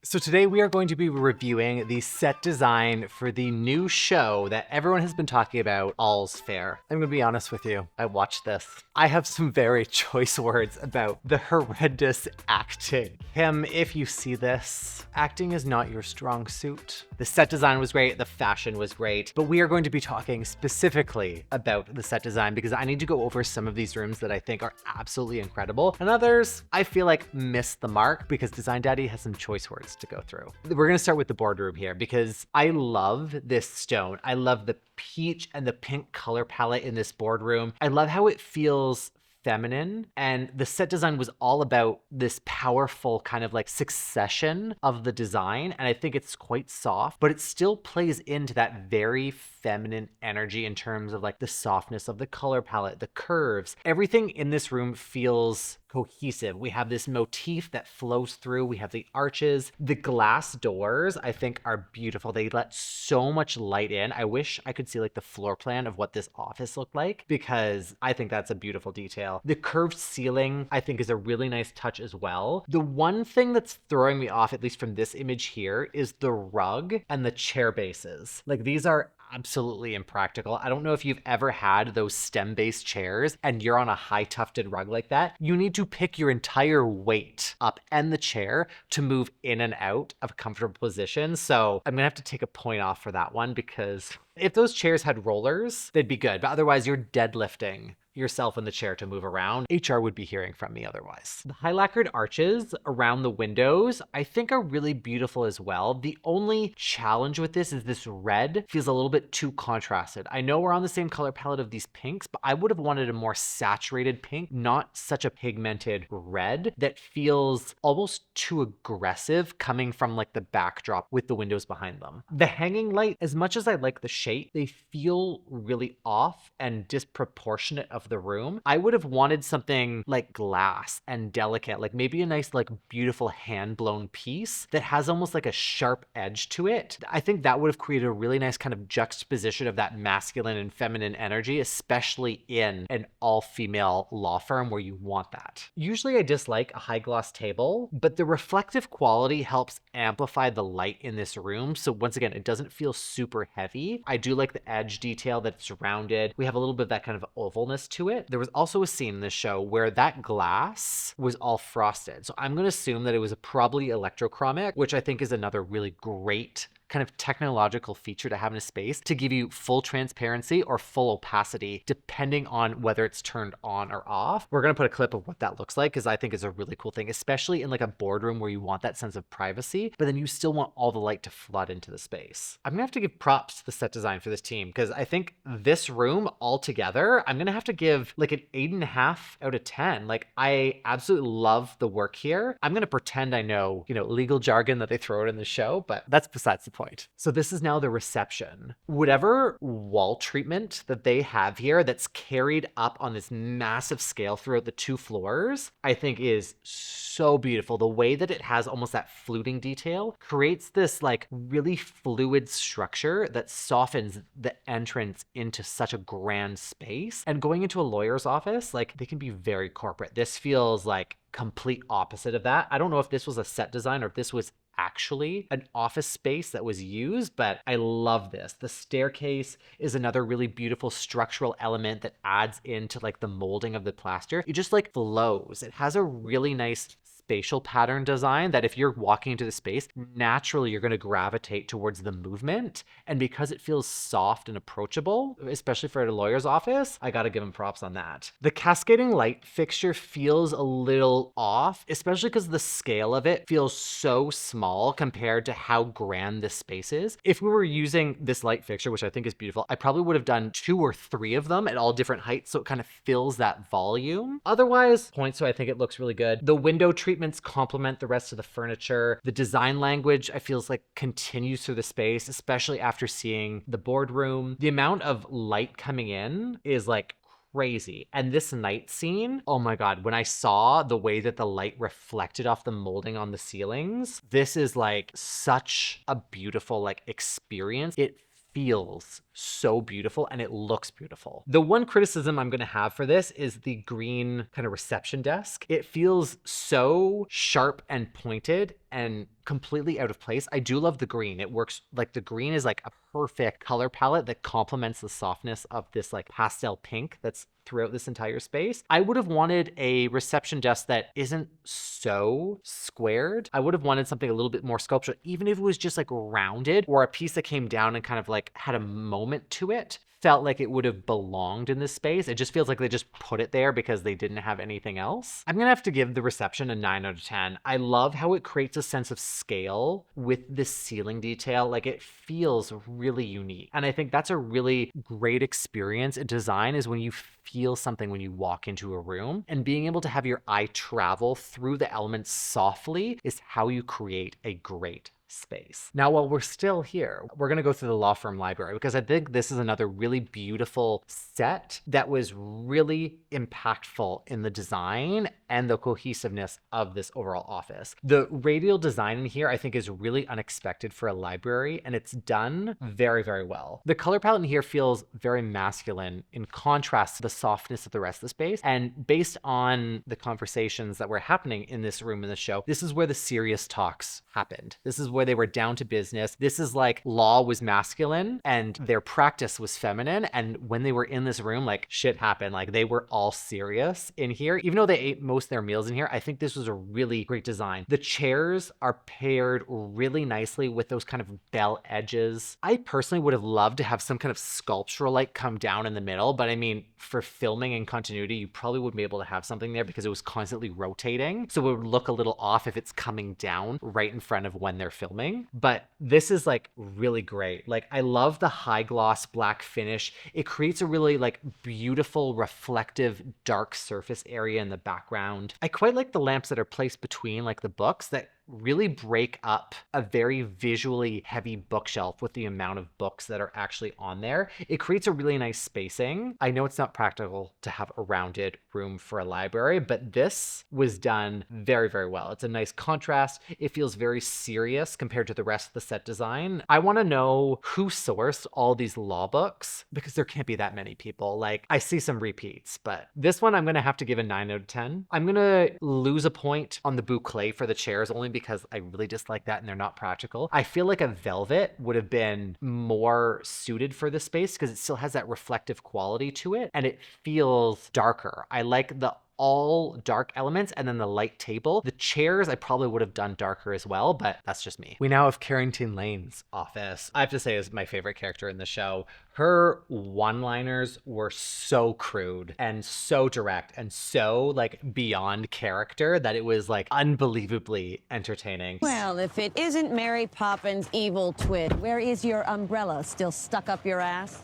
So today we are going to be reviewing the set design for the new show that everyone has been talking about, All's Fair. I'm gonna be honest with you, I watched this. I have some very choice words about the horrendous acting. Kim, if you see this, acting is not your strong suit. The set design was great, the fashion was great, but we are going to be talking specifically about the set design because I need to go over some of these rooms that I think are absolutely incredible, and others I feel like missed the mark because Design Daddy has some choice words to go through. We're gonna start with the boardroom here because I love this stone. I love the peach and the pink color palette in this boardroom. I love how it feels feminine, and the set design was all about this powerful kind of like succession of the design, and I think it's quite soft, but it still plays into that very feminine energy in terms of like the softness of the color palette, the curves. Everything in this room feels cohesive. We have this motif that flows through. We have the arches. The glass doors, I think, are beautiful. They let so much light in. I wish I could see like the floor plan of what this office looked like because I think that's a beautiful detail. The curved ceiling, I think, is a really nice touch as well. The one thing that's throwing me off, at least from this image here, is the rug and the chair bases. Like, these are absolutely impractical. I don't know if you've ever had those stem-based chairs and you're on a high tufted rug like that. You need to pick your entire weight up and the chair to move in and out of a comfortable position. So I'm gonna have to take a point off for that one because if those chairs had rollers, they'd be good. But otherwise, you're deadlifting yourself in the chair to move around. HR would be hearing from me otherwise. The high lacquered arches around the windows, I think, are really beautiful as well. The only challenge with this is this red feels a little bit too contrasted. I know we're on the same color palette of these pinks, but I would have wanted a more saturated pink, not such a pigmented red that feels almost too aggressive coming from like the backdrop with the windows behind them. The hanging light, as much as I like the shape, they feel really off and disproportionate of the room. I would have wanted something like glass and delicate, like maybe a nice, like beautiful hand-blown piece that has almost like a sharp edge to it. I think that would have created a really nice kind of juxtaposition of that masculine and feminine energy, especially in an all-female law firm where you want that. Usually I dislike a high gloss table, but the reflective quality helps amplify the light in this room. So once again, it doesn't feel super heavy. I do like the edge detail that's rounded. We have a little bit of that kind of ovalness to it. There was also a scene in this show where that glass was all frosted. So I'm going to assume that it was probably electrochromic, which I think is another really great kind of technological feature to have in a space to give you full transparency or full opacity depending on whether it's turned on or off. We're going to put a clip of what that looks like because I think is a really cool thing, especially in like a boardroom where you want that sense of privacy, but then you still want all the light to flood into the space. I'm gonna have to give props to the set design for this team because I think this room altogether, I'm gonna have to give like an 8.5 out of 10. Like, I absolutely love the work here. I'm gonna pretend I know, legal jargon that they throw it in the show, but that's besides the point. So this is now the reception. Whatever wall treatment that they have here that's carried up on this massive scale throughout the 2 floors, I think is so beautiful. The way that it has almost that fluting detail creates this like really fluid structure that softens the entrance into such a grand space. And going into a lawyer's office, like, they can be very corporate. This feels like complete opposite of that. I don't know if this was a set design or if this was actually an office space that was used, but I love this. The staircase is another really beautiful structural element that adds into like the molding of the plaster. It just like flows. It has a really nice spatial pattern design that if you're walking into the space, naturally you're going to gravitate towards the movement. And because it feels soft and approachable, especially for a lawyer's office, I got to give them props on that. The cascading light fixture feels a little off, especially because the scale of it feels so small compared to how grand this space is. If we were using this light fixture, which I think is beautiful, I probably would have done 2 or 3 of them at all different heights, so it kind of fills that volume. Otherwise, points, so I think it looks really good. The window treatments complement the rest of the furniture. The design language, I feels like, continues through the space, especially after seeing the boardroom. The amount of light coming in is like crazy. And this night scene, oh my God, when I saw the way that the light reflected off the molding on the ceilings, this is like such a beautiful like experience. It feels so beautiful and it looks beautiful. The one criticism I'm going to have for this is the green kind of reception desk. It feels so sharp and pointed and completely out of place. I do love the green. It works, like the green is like a perfect color palette that complements the softness of this like pastel pink that's throughout this entire space. I would have wanted a reception desk that isn't so squared. I would have wanted something a little bit more sculptural, even if it was just like rounded, or a piece that came down and kind of like had a moment to it. Felt like it would have belonged in this space. It just feels like they just put it there because they didn't have anything else. I'm gonna have to give the reception a 9 out of 10. I love how it creates a sense of scale with this ceiling detail. Like it feels really unique. And I think that's a really great experience in design, is when you feel something when you walk into a room, and being able to have your eye travel through the elements softly is how you create a great space. Now, while we're still here, we're going to go through the law firm library, because I think this is another really beautiful set that was really impactful in the design and the cohesiveness of this overall office. The radial design in here, I think, is really unexpected for a library, and it's done very, very well. The color palette in here feels very masculine in contrast to the softness of the rest of the space. And based on the conversations that were happening in this room in the show, this is where the serious talks happened. This is where they were down to business. This is like law was masculine and their practice was feminine. And when they were in this room, like shit happened. Like they were all serious in here. Even though they ate most of their meals in here, I think this was a really great design. The chairs are paired really nicely with those kind of bell edges. I personally would have loved to have some kind of sculptural light come down in the middle, but I mean, for filming and continuity, you probably wouldn't be able to have something there because it was constantly rotating. So it would look a little off if it's coming down right in front of when they're filming. But this is like really great. Like I love the high gloss black finish. It creates a really like beautiful reflective dark surface area in the background. I quite like the lamps that are placed between like the books that really break up a very visually heavy bookshelf with the amount of books that are actually on there. It creates a really nice spacing. I know it's not practical to have a rounded room for a library, but this was done very, very well. It's a nice contrast. It feels very serious compared to the rest of the set design. I want to know who sourced all these law books, because there can't be that many people. Like I see some repeats, but this one I'm going to have to give a 9 out of 10. I'm going to lose a point on the boucle for the chairs, only because I really dislike that and they're not practical. I feel like a velvet would have been more suited for this space because it still has that reflective quality to it and it feels darker. I like the all dark elements and then the light table. The chairs I probably would have done darker as well, but that's just me. We now have Carrington Lane's office. I have to say is my favorite character in the show. Her one-liners were so crude and so direct and so like beyond character that it was like unbelievably entertaining. Well, if it isn't Mary Poppins' evil twin, where is your umbrella? Still stuck up your ass?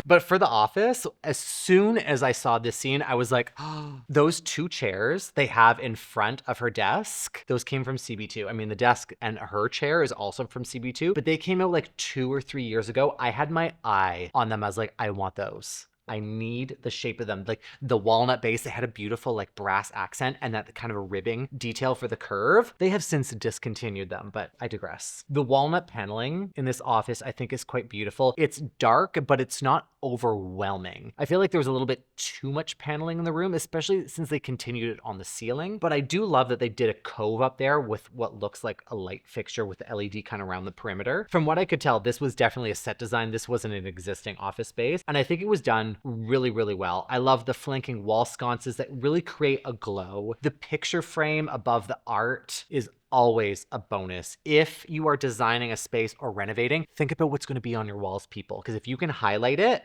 But for The Office, as soon as I saw this scene, I was like, oh, those two chairs they have in front of her desk, those came from CB2. I mean, the desk and her chair is also from CB2, but they came out like 2 or 3 years ago. I had my eye on them. I was like, I want those. I need the shape of them. Like the walnut base, they had a beautiful like brass accent and that kind of a ribbing detail for the curve. They have since discontinued them, but I digress. The walnut paneling in this office, I think is quite beautiful. It's dark, but it's not overwhelming. I feel like there was a little bit too much paneling in the room, especially since they continued it on the ceiling. But I do love that they did a cove up there with what looks like a light fixture with the LED kind of around the perimeter. From what I could tell, this was definitely a set design. This wasn't an existing office space. And I think it was done really, really well. I love the flanking wall sconces that really create a glow. The picture frame above the art is always a bonus. If you are designing a space or renovating, think about what's going to be on your walls, people. Because if you can highlight it,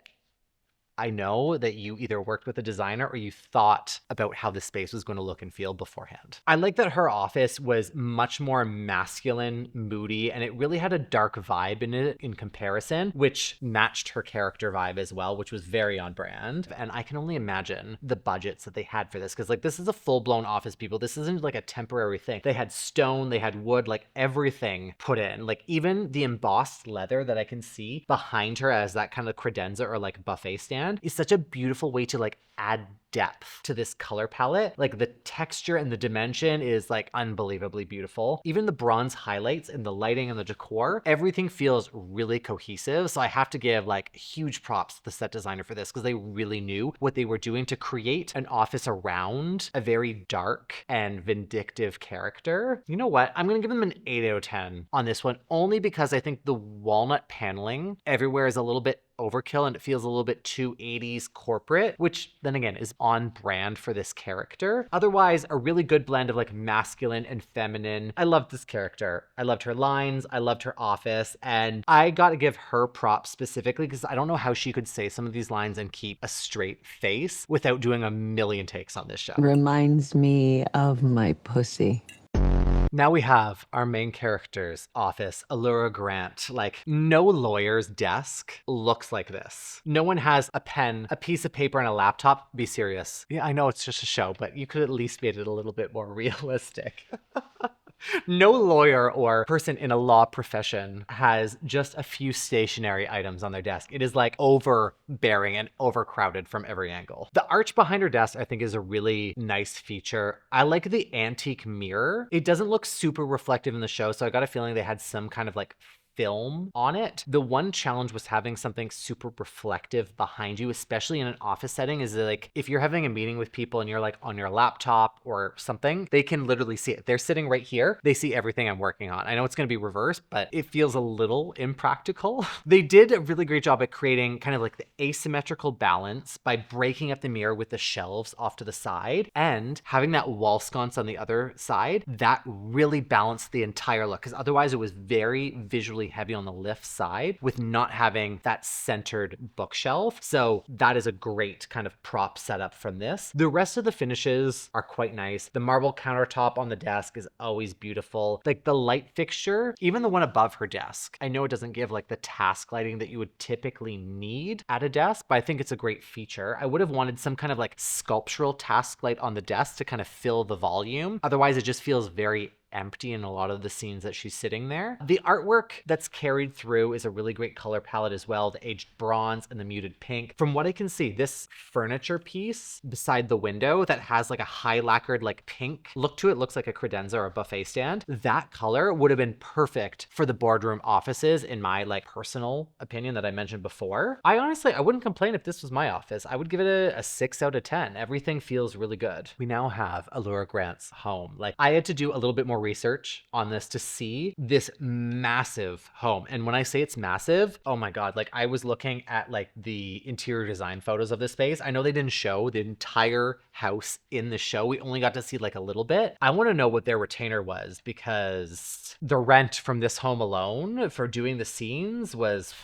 I know that you either worked with a designer or you thought about how the space was going to look and feel beforehand. I like that her office was much more masculine, moody, and it really had a dark vibe in it in comparison, which matched her character vibe as well, which was very on brand. And I can only imagine the budgets that they had for this, because like this is a full-blown office, people. This isn't like a temporary thing. They had stone, they had wood, like everything put in. Like even the embossed leather that I can see behind her as that kind of credenza or like buffet stand is such a beautiful way to like add depth to this color palette. Like the texture and the dimension is like unbelievably beautiful. Even the bronze highlights and the lighting and the decor, everything feels really cohesive. So I have to give like huge props to the set designer for this because they really knew what they were doing to create an office around a very dark and vindictive character. You know what? I'm going to give them an 8 out of 10 on this one, only because I think the walnut paneling everywhere is a little bit overkill and it feels a little bit too 80s corporate, which then again is on brand for this character. Otherwise, a really good blend of like masculine and feminine. I loved this character. I loved her lines. I loved her office. And I got to give her props specifically because I don't know how she could say some of these lines and keep a straight face without doing a million takes on this show. Reminds me of my pussy. Now we have our main character's office, Allura Grant. Like, no lawyer's desk looks like this. No one has a pen, a piece of paper, and a laptop. Be serious. Yeah, I know it's just a show, but you could at least made it a little bit more realistic. No lawyer or person in a law profession has just a few stationary items on their desk. It is like overbearing and overcrowded from every angle. The arch behind her desk, I think, is a really nice feature. I like the antique mirror. It doesn't look super reflective in the show, so I got a feeling they had some kind of like film on it. The one challenge was having something super reflective behind you, especially in an office setting, is that like if you're having a meeting with people and you're like on your laptop or something, they can literally see it. They're sitting right here. They see everything I'm working on. I know it's going to be reversed, but it feels a little impractical. They did a really great job at creating kind of like the asymmetrical balance by breaking up the mirror with the shelves off to the side and having that wall sconce on the other side. That really balanced the entire look because otherwise it was very visually heavy on the lift side with not having that centered bookshelf. So that is a great kind of prop setup from this. The rest of the finishes are quite nice. The marble countertop on the desk is always beautiful. Like the light fixture, even the one above her desk. I know it doesn't give like the task lighting that you would typically need at a desk, but I think it's a great feature. I would have wanted some kind of like sculptural task light on the desk to kind of fill the volume. Otherwise, it just feels very empty in a lot of the scenes that she's sitting there. The artwork that's carried through is a really great color palette as well, the aged bronze and the muted pink. From what I can see, this furniture piece beside the window that has like a high lacquered like pink look to it, looks like a credenza or a buffet stand. That color would have been perfect for the boardroom offices in my like personal opinion that I mentioned before. I wouldn't complain if this was my office. I would give it a 6 out of 10. Everything feels really good. We now have Allura Grant's home. Like I had to do a little bit more research on this to see this massive home. And when I say it's massive, oh my God, like I was looking at like the interior design photos of this space. I know they didn't show the entire house in the show. We only got to see like a little bit. I want to know what their retainer was because the rent from this home alone for doing the scenes was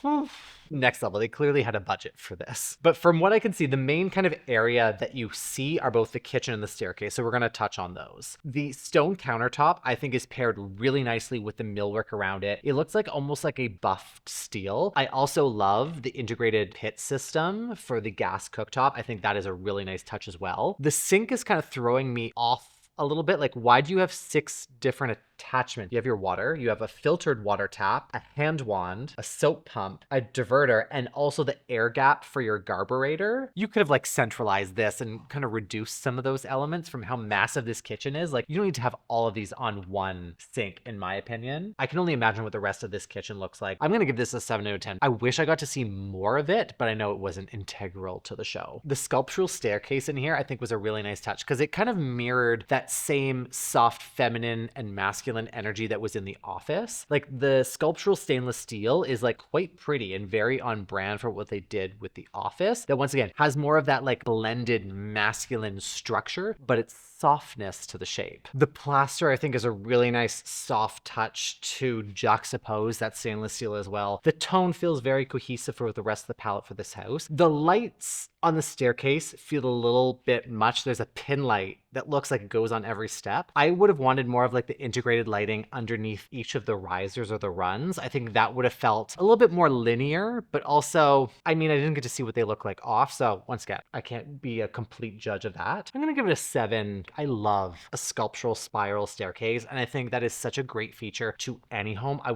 next level. They clearly had a budget for this. But from what I can see, the main kind of area that you see are both the kitchen and the staircase. So we're going to touch on those. The stone countertop, I think, is paired really nicely with the millwork around it. It looks like almost like a buffed steel. I also love the integrated pit system for the gas cooktop. I think that is a really nice touch as well. The sink is kind of throwing me off a little bit. Like, why do you have 6 different attachments? You have your water, you have a filtered water tap, a hand wand, a soap pump, a diverter, and also the air gap for your garburator. You could have like centralized this and kind of reduced some of those elements from how massive this kitchen is. Like, you don't need to have all of these on one sink, in my opinion. I can only imagine what the rest of this kitchen looks like. I'm gonna give this a 7 out of 10. I wish I got to see more of it, but I know it wasn't integral to the show. The sculptural staircase in here, I think, was a really nice touch because it kind of mirrored that same soft feminine and masculine energy that was in The Office. Like the sculptural stainless steel is like quite pretty and very on brand for what they did with The Office. That once again has more of that like blended masculine structure, but it's softness to the shape. The plaster, I think, is a really nice soft touch to juxtapose that stainless steel as well. The tone feels very cohesive for the rest of the palette for this house. The lights on the staircase feel a little bit much. There's a pin light that looks like it goes on every step. I would have wanted more of like the integrated lighting underneath each of the risers or the runs. I think that would have felt a little bit more linear, but also, I mean, I didn't get to see what they look like off. So once again, I can't be a complete judge of that. I'm gonna give it a 7. I love a sculptural spiral staircase, and I think that is such a great feature to any home. I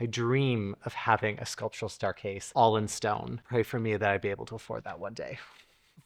dream of having a sculptural staircase all in stone. Pray for me that I'd be able to afford that one day.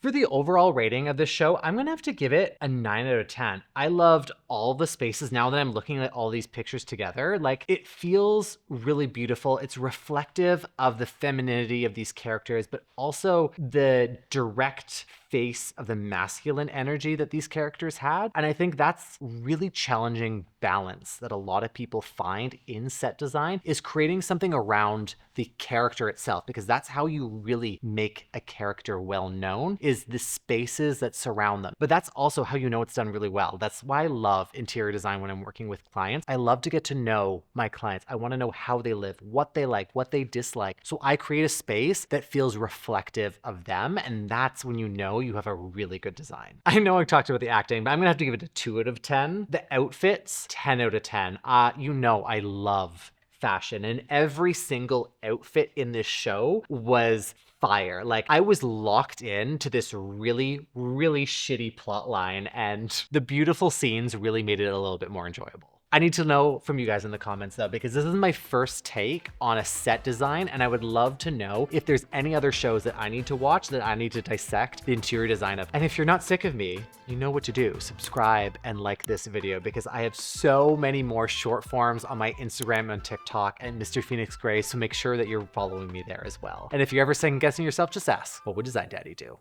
For the overall rating of this show, I'm gonna have to give it a 9 out of 10. I loved all the spaces. Now that I'm looking at all these pictures together, like, it feels really beautiful. It's reflective of the femininity of these characters, but also the direct face of the masculine energy that these characters had. And I think that's really challenging balance that a lot of people find in set design, is creating something around the character itself, because that's how you really make a character well known, is the spaces that surround them. But that's also how you know it's done really well. That's why I love interior design when I'm working with clients. I love to get to know my clients. I want to know how they live, what they like, what they dislike. So I create a space that feels reflective of them, and that's when you know you have a really good design. I know I talked about the acting, but I'm gonna have to give it a 2 out of 10. The outfits, 10 out of 10. You know I love fashion, and every single outfit in this show was fire. Like, I was locked in to this really, really shitty plot line, and the beautiful scenes really made it a little bit more enjoyable. I need to know from you guys in the comments though, because this is my first take on a set design, and I would love to know if there's any other shows that I need to watch that I need to dissect the interior design of. And if you're not sick of me, you know what to do. Subscribe and like this video, because I have so many more short forms on my Instagram and TikTok and Mr. Phoenix Gray, so make sure that you're following me there as well. And if you're ever second guessing yourself, just ask, what would Design Daddy do?